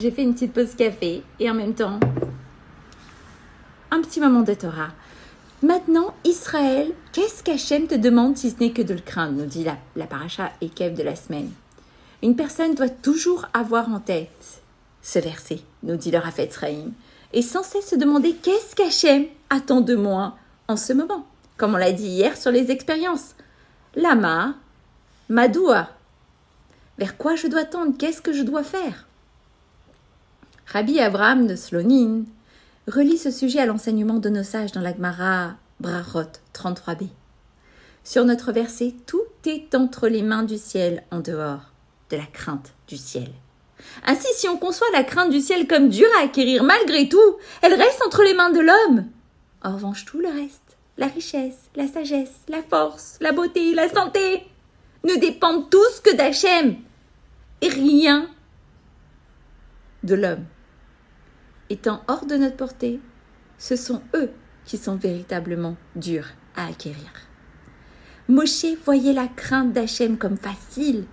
J'ai fait une petite pause café et en même temps, un petit moment de Torah. Maintenant, Israël, qu'est-ce qu'Hachem te demande si ce n'est que de le craindre, nous dit la paracha Ekev de la semaine. Une personne doit toujours avoir en tête ce verset, nous dit le Hafetz Chaim, et sans cesse se demander qu'est-ce qu'Hachem attend de moi en ce moment. Comme on l'a dit hier sur les expériences. Lama, Madoua. Vers quoi je dois tendre? Qu'est-ce que je dois faire? Rabbi Avraham de Slonin relie ce sujet à l'enseignement de nos sages dans la Gemara Brachot 33b. Sur notre verset, tout est entre les mains du ciel en dehors de la crainte du ciel. Ainsi, si on conçoit la crainte du ciel comme dure à acquérir malgré tout, elle reste entre les mains de l'homme. En revanche, tout le reste, la richesse, la sagesse, la force, la beauté, la santé, ne dépendent tous que d'Hachem et rien de l'homme. Étant hors de notre portée, ce sont eux qui sont véritablement durs à acquérir. Moshe voyait la crainte d'Hachem comme facile,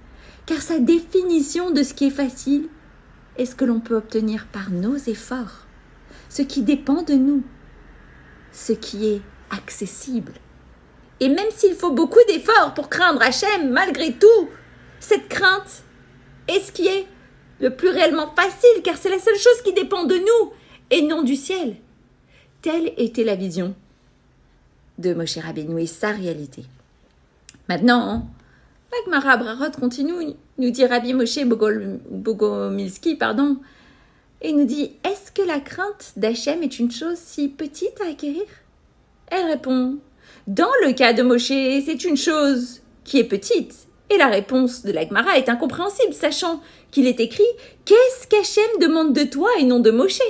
car sa définition de ce qui est facile est ce que l'on peut obtenir par nos efforts, ce qui dépend de nous, ce qui est accessible. Et même s'il faut beaucoup d'efforts pour craindre Hachem, malgré tout, cette crainte est ce qui est le plus réellement facile, car c'est la seule chose qui dépend de nous et non du ciel. Telle était la vision de Moshe Rabbeinu et sa réalité. Maintenant, la Gemara Brachot continue, nous dit Rabbi Moshe Bogomilski, et nous dit « Est-ce que la crainte d'Hachem est une chose si petite à acquérir ?» Elle répond « Dans le cas de Moshe, c'est une chose qui est petite. » Et la réponse de la Gemara est incompréhensible, sachant qu'il est écrit « Qu'est-ce qu'Hachem demande de toi et non de Moshe ?»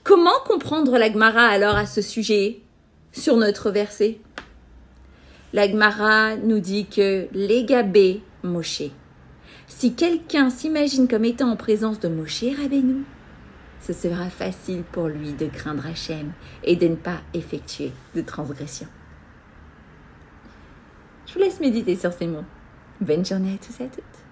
Comment comprendre la Gemara alors à ce sujet sur notre verset? La Gemara nous dit que l'égabé Moshe. Si quelqu'un s'imagine comme étant en présence de Moshe Rabbeinu, ce sera facile pour lui de craindre Hachem et de ne pas effectuer de transgression. Je vous laisse méditer sur ces mots. Bonne journée à tous et à toutes.